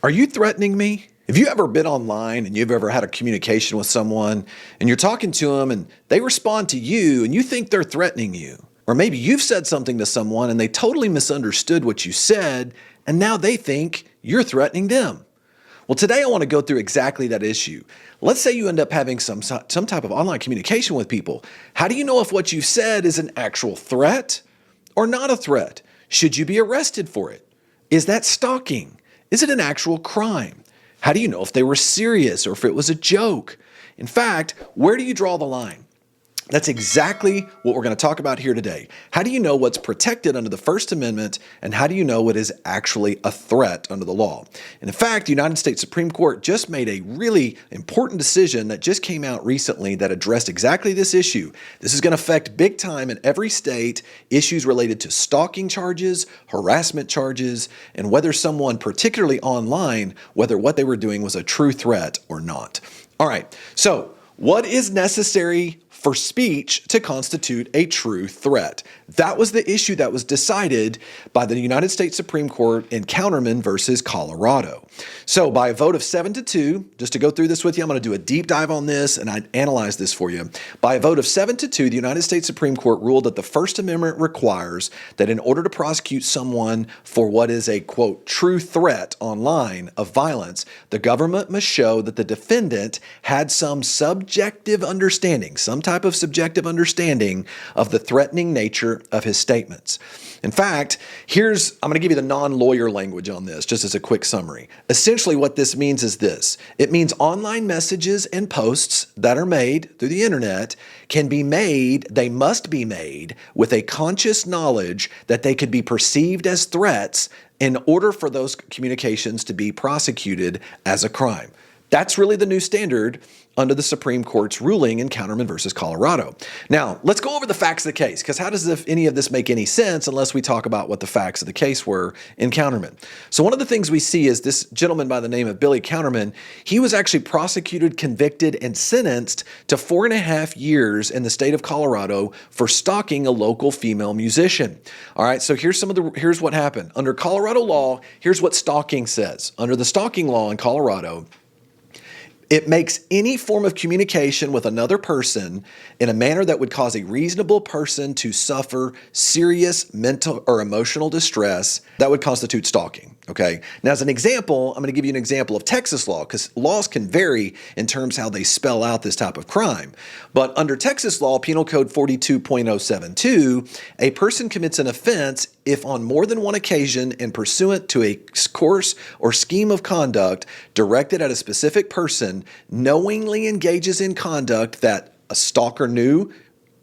Are you threatening me? Have you ever been online and you've ever had a communication with someone and you're talking to them and they respond to you and you think they're threatening you? Or maybe you've said something to someone and they totally misunderstood what you said and now they think you're threatening them. Well, today I want to go through exactly that issue. Let's say you end up having some type of online communication with people. How do you know if what you said is an actual threat or not a threat? Should you be arrested for it? Is that stalking? Is it an actual crime? How do you know if they were serious or if it was a joke? In fact, where do you draw the line? That's exactly what we're going to talk about here today. How do you know what's protected under the First Amendment, and how do you know what is actually a threat under the law? And in fact, the United States Supreme Court just made a really important decision that just came out recently that addressed exactly this issue. This is going to affect big time in every state, issues related to stalking charges, harassment charges, and whether someone, particularly online, whether what they were doing was a true threat or not. All right, so what is necessary for speech to constitute a true threat? That was the issue that was decided by the United States Supreme Court in Counterman versus Colorado. So by a vote of 7-2, just to go through this with you, I'm going to do a deep dive on this and I analyze this for you. By a vote of 7-2, the United States Supreme Court ruled that the First Amendment requires that in order to prosecute someone for what is a, quote, true threat online of violence, the government must show that the defendant had some subjective understanding, some type of subjective understanding of the threatening nature of his statements. In fact, I'm going to give you the non-lawyer language on this, just as a quick summary. Essentially, what this means is this. It means online messages and posts that are made through the internet they must be made with a conscious knowledge that they could be perceived as threats in order for those communications to be prosecuted as a crime. That's really the new standard under the Supreme Court's ruling in Counterman versus Colorado. Now, let's go over the facts of the case, because how does any of this make any sense unless we talk about what the facts of the case were in Counterman? So one of the things we see is this gentleman by the name of Billy Counterman, he was actually prosecuted, convicted, and sentenced to 4.5 years in the state of Colorado for stalking a local female musician. All right, so here's what happened. Under Colorado law, here's what stalking says. Under the stalking law in Colorado, it makes any form of communication with another person in a manner that would cause a reasonable person to suffer serious mental or emotional distress that would constitute stalking. Okay. Now, as an example, I'm going to give you an example of Texas law, because laws can vary in terms how they spell out this type of crime. But under Texas law, Penal Code 42.072, a person commits an offense if on more than one occasion and pursuant to a course or scheme of conduct directed at a specific person knowingly engages in conduct that a stalker knew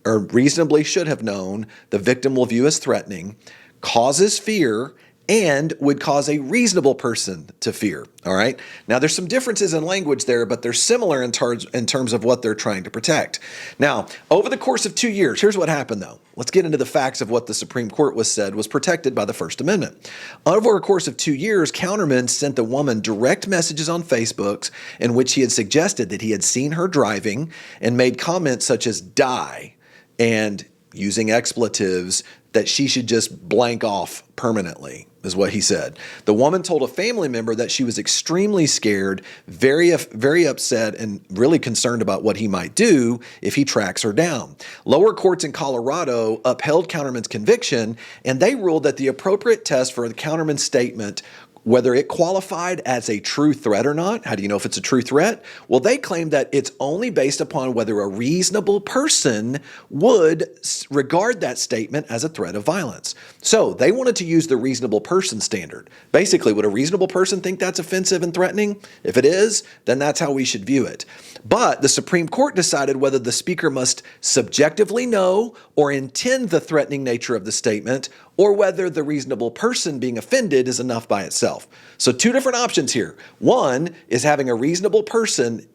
or reasonably should have known the victim will view as threatening, causes fear, and would cause a reasonable person to fear. All right. Now, there's some differences in language there, but they're similar in terms of what they're trying to protect. Now, over the course of 2 years, here's what happened, though. Let's get into the facts of what the Supreme Court said was protected by the First Amendment. Over a course of 2 years, Counterman sent the woman direct messages on Facebook in which he had suggested that he had seen her driving and made comments such as "die" and using expletives that she should just blank off permanently, is what he said. The woman told a family member that she was extremely scared, very upset, and really concerned about what he might do if he tracks her down. Lower courts in Colorado upheld Counterman's conviction, and they ruled that the appropriate test for the Counterman statement, whether it qualified as a true threat or not. How do you know if it's a true threat? Well, they claimed that it's only based upon whether a reasonable person would regard that statement as a threat of violence. So they wanted to use the reasonable person standard. Basically, would a reasonable person think that's offensive and threatening? If it is, then that's how we should view it. But the Supreme Court decided whether the speaker must subjectively know or intend the threatening nature of the statement, or whether the reasonable person being offended is enough by itself. So two different options here. One is having a reasonable person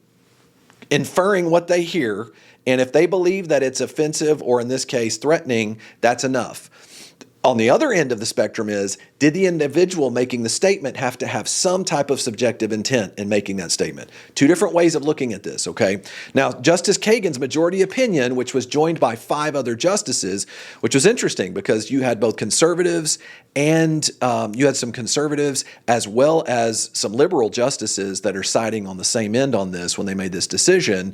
inferring what they hear, and if they believe that it's offensive or in this case threatening, that's enough. On the other end of the spectrum is, did the individual making the statement have to have some type of subjective intent in making that statement? Two different ways of looking at this, okay? Now, Justice Kagan's majority opinion, which was joined by 5 other justices, which was interesting because you had both conservatives and you had some conservatives as well as some liberal justices that are siding on the same end on this when they made this decision.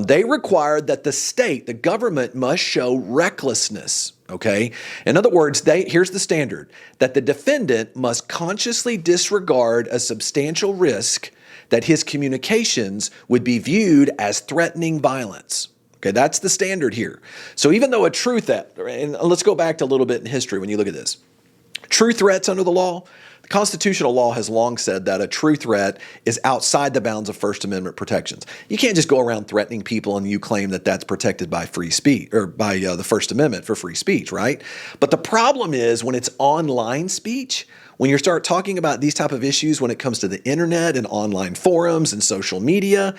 They required that the state, the government, must show recklessness. Okay. In other words, here's the standard, that the defendant must consciously disregard a substantial risk that his communications would be viewed as threatening violence. Okay, that's the standard here. So even though a true threat, and let's go back to a little bit in history when you look at this. True threats under the law, the constitutional law has long said that a true threat is outside the bounds of First Amendment protections. You can't just go around threatening people and you claim that that's protected by free speech or by the First Amendment for free speech, right? But the problem is when it's online speech, when you start talking about these type of issues when it comes to the internet and online forums and social media,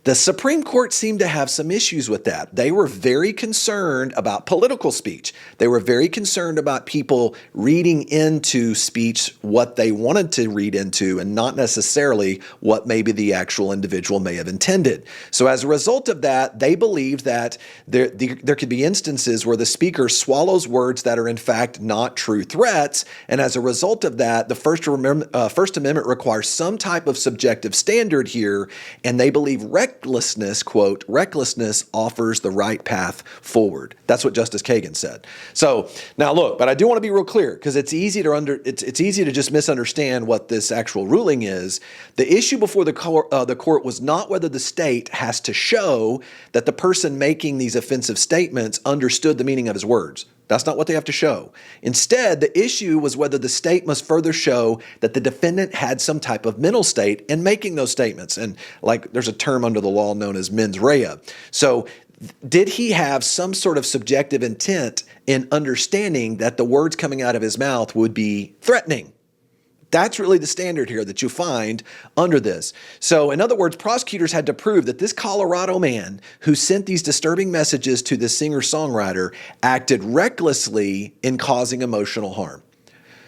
the Supreme Court seemed to have some issues with that. They were very concerned about political speech. They were very concerned about people reading into speech what they wanted to read into and not necessarily what maybe the actual individual may have intended. So as a result of that, they believed that there could be instances where the speaker swallows words that are in fact not true threats. And as a result of that, the First Amendment requires some type of subjective standard here, and they believe recklessness, quote, recklessness offers the right path forward. That's what Justice Kagan said. So now look, but I do want to be real clear because it's easy to just misunderstand what this actual ruling is. The issue before the court was not whether the state has to show that the person making these offensive statements understood the meaning of his words. That's not what they have to show. Instead, the issue was whether the state must further show that the defendant had some type of mental state in making those statements. And like there's a term under the law known as mens rea. So did he have some sort of subjective intent in understanding that the words coming out of his mouth would be threatening? That's really the standard here that you find under this. So in other words, prosecutors had to prove that this Colorado man who sent these disturbing messages to the singer-songwriter acted recklessly in causing emotional harm.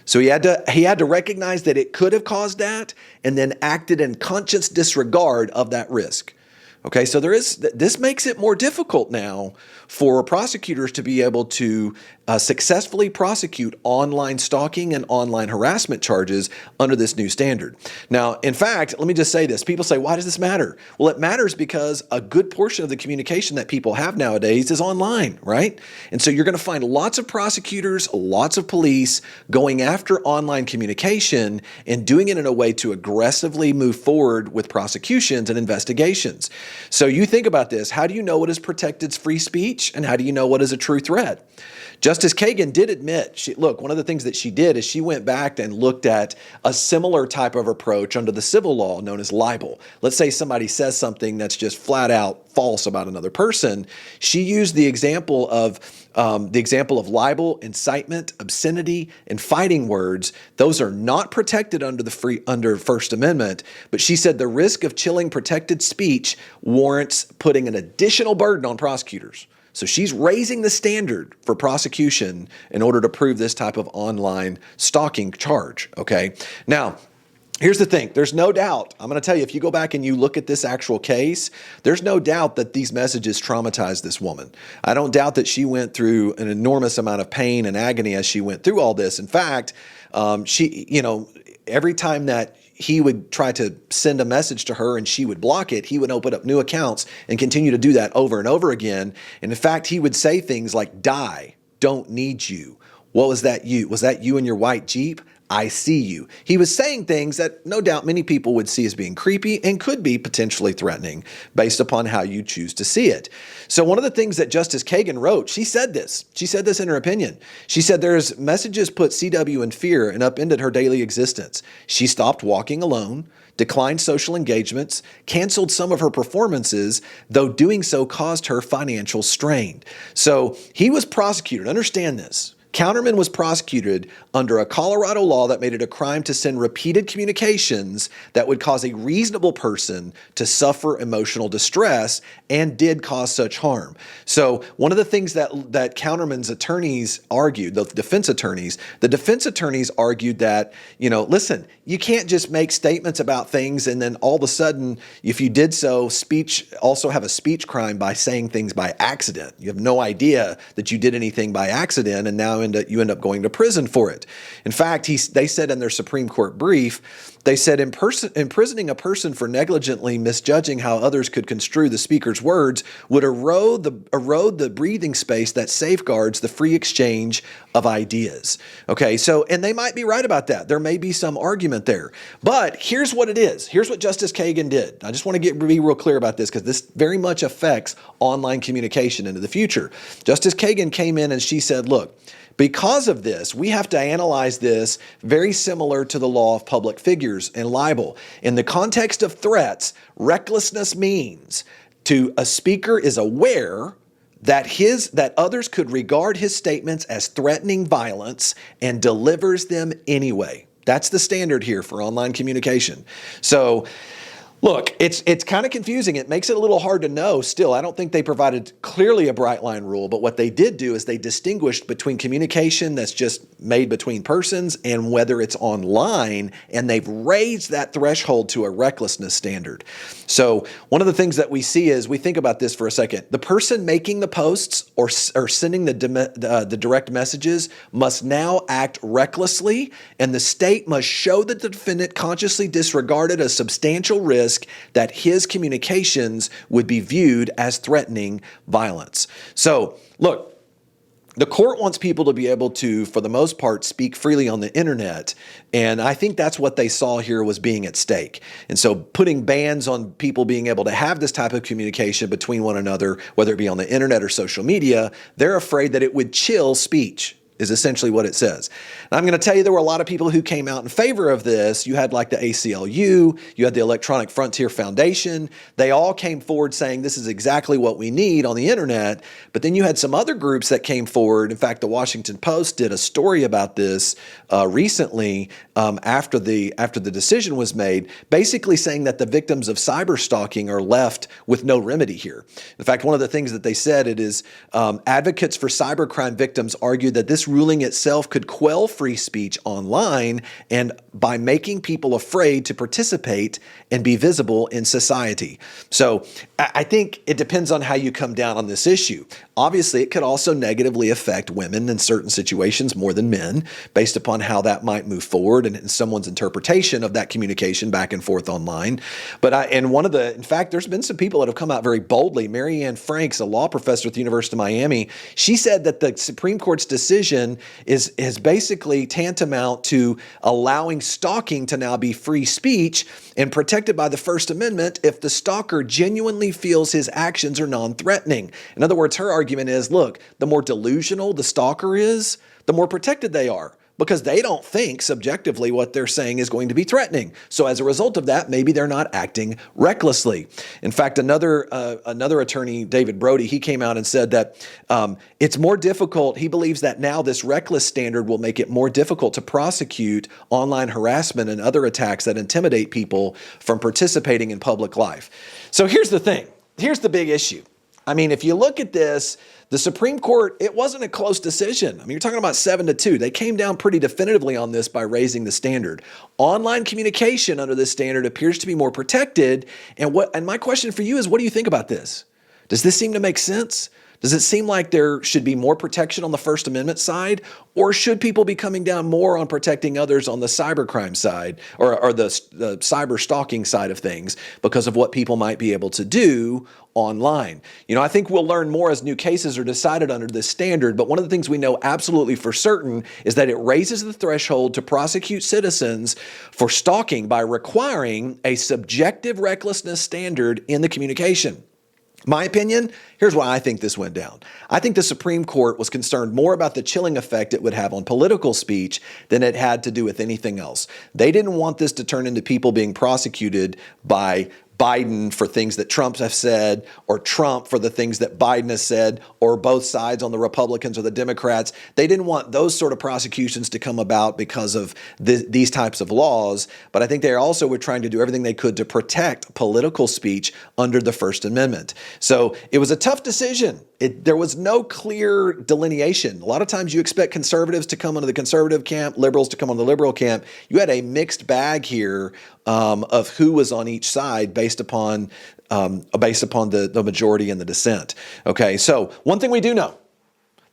So he had to recognize that it could have caused that and then acted in conscious disregard of that risk. Okay, so this makes it more difficult now for prosecutors to be able to successfully prosecute online stalking and online harassment charges under this new standard. Now, in fact, let me just say this. People say, why does this matter? Well, it matters because a good portion of the communication that people have nowadays is online, right? And so you're going to find lots of prosecutors, lots of police going after online communication and doing it in a way to aggressively move forward with prosecutions and investigations. So you think about this. How do you know what is protected free speech and how do you know what is a true threat? Justice Kagan did admit, look, one of the things that she did is she went back and looked at a similar type of approach under the civil law known as libel. Let's say somebody says something that's just flat out false about another person. She used the example of libel, incitement, obscenity, and fighting words. Those are not protected under First Amendment, but she said the risk of chilling protected speech warrants putting an additional burden on prosecutors. So she's raising the standard for prosecution in order to prove this type of online stalking charge, okay? Now, here's the thing. There's no doubt. I'm going to tell you, if you go back and you look at this actual case, there's no doubt that these messages traumatized this woman. I don't doubt that she went through an enormous amount of pain and agony as she went through all this. In fact, every time that he would try to send a message to her and she would block it, he would open up new accounts and continue to do that over and over again. And in fact, he would say things like, die, don't need you. What was that you? Was that you in your white Jeep? I see you. He was saying things that no doubt many people would see as being creepy and could be potentially threatening based upon how you choose to see it. So one of the things that Justice Kagan wrote, she said this in her opinion. She said there's messages put CW in fear and upended her daily existence. She stopped walking alone, declined social engagements, canceled some of her performances, though doing so caused her financial strain. So he was prosecuted. Understand this. Counterman was prosecuted under a Colorado law that made it a crime to send repeated communications that would cause a reasonable person to suffer emotional distress and did cause such harm. So one of the things that Counterman's attorneys argued, the defense attorneys argued that, listen, you can't just make statements about things and then all of a sudden, if you did so, also have a speech crime by saying things by accident. You have no idea that you did anything by accident, and now you end up going to prison for it. In fact, they said in their Supreme Court brief, they said imprisoning a person for negligently misjudging how others could construe the speaker's words would erode the breathing space that safeguards the free exchange of ideas. Okay, and they might be right about that. There may be some argument there. But here's what it is. Here's what Justice Kagan did. I just want to be real clear about this because this very much affects online communication into the future. Justice Kagan came in and she said, look, because of this, we have to analyze this very similar to the law of public figures and libel. In the context of threats, recklessness means a speaker is aware that others could regard his statements as threatening violence and delivers them anyway. That's the standard here for online communication. So, look, it's kind of confusing. It makes it a little hard to know still. I don't think they provided clearly a bright line rule, but what they did do is they distinguished between communication that's just made between persons and whether it's online, and they've raised that threshold to a recklessness standard. So one of the things that we see is, we think about this for a second, the person making the posts or sending the direct messages must now act recklessly, and the state must show that the defendant consciously disregarded a substantial risk that his communications would be viewed as threatening violence. So, look, the court wants people to be able to, for the most part, speak freely on the internet. And I think that's what they saw here was being at stake. And so putting bans on people being able to have this type of communication between one another, whether it be on the internet or social media, they're afraid that it would chill speech, is essentially what it says. And I'm going to tell you, there were a lot of people who came out in favor of this. You had like the ACLU, you had the Electronic Frontier Foundation. They all came forward saying this is exactly what we need on the internet. But then you had some other groups that came forward. In fact, the Washington Post did a story about this recently after the decision was made, basically saying that the victims of cyberstalking are left with no remedy here. In fact, one of the things that they said, it is advocates for cybercrime victims argued that this ruling itself could quell free speech online and by making people afraid to participate and be visible in society. So I think it depends on how you come down on this issue. Obviously, it could also negatively affect women in certain situations more than men, based upon how that might move forward and someone's interpretation of that communication back and forth online. In fact, there's been some people that have come out very boldly. Mary Ann Franks, a law professor at the University of Miami, she said that the Supreme Court's decision is basically tantamount to allowing stalking to now be free speech and protected by the First Amendment if the stalker genuinely feels his actions are non-threatening. In other words, her argument is, look, the more delusional the stalker is, the more protected they are, because they don't think subjectively what they're saying is going to be threatening. So as a result of that, maybe they're not acting recklessly. In fact, another attorney, David Brody, he came out and said that it's more difficult. He believes that now this reckless standard will make it more difficult to prosecute online harassment and other attacks that intimidate people from participating in public life. So here's the thing. Here's the big issue. I mean, if you look at this, the Supreme Court, it wasn't a close decision. I mean, you're talking about 7-2. They came down pretty definitively on this by raising the standard. Online communication under this standard appears to be more protected. And my question for you is, what do you think about this? Does this seem to make sense? Does it seem like there should be more protection on the First Amendment side, or should people be coming down more on protecting others on the cybercrime side or the cyber stalking side of things because of what people might be able to do online? I think we'll learn more as new cases are decided under this standard, but one of the things we know absolutely for certain is that it raises the threshold to prosecute citizens for stalking by requiring a subjective recklessness standard in the communication. My opinion, here's why I think this went down. I think the Supreme Court was concerned more about the chilling effect it would have on political speech than it had to do with anything else. They didn't want this to turn into people being prosecuted by Biden for things that Trump has said, or Trump for the things that Biden has said, or both sides on the Republicans or the Democrats. They didn't want those sort of prosecutions to come about because of these types of laws. But I think they also were trying to do everything they could to protect political speech under the First Amendment. So it was a tough decision. There was no clear delineation. A lot of times you expect conservatives to come under the conservative camp, liberals to come on the liberal camp. You had a mixed bag here of who was on each side based upon the majority and the dissent. Okay, so one thing we do know,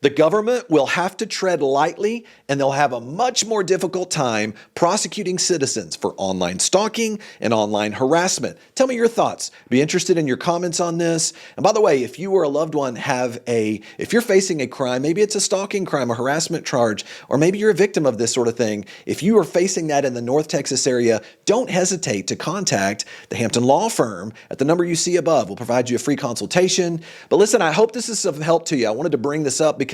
the government will have to tread lightly, and they'll have a much more difficult time prosecuting citizens for online stalking and online harassment. Tell me your thoughts. Be interested in your comments on this. And by the way, if you or a loved one if you're facing a crime, maybe it's a stalking crime, a harassment charge, or maybe you're a victim of this sort of thing. If you are facing that in the North Texas area, don't hesitate to contact the Hampton Law Firm at the number you see above. We'll provide you a free consultation. But listen, I hope this is of help to you. I wanted to bring this up because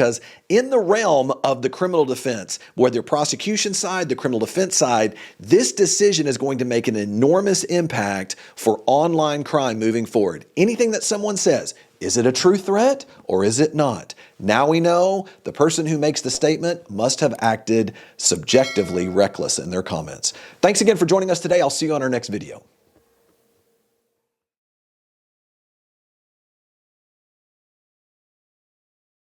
in the realm of the criminal defense, whether the prosecution side, the criminal defense side, this decision is going to make an enormous impact for online crime moving forward. Anything that someone says, is it a true threat or is it not? Now we know the person who makes the statement must have acted subjectively reckless in their comments. Thanks again for joining us today. I'll see you on our next video.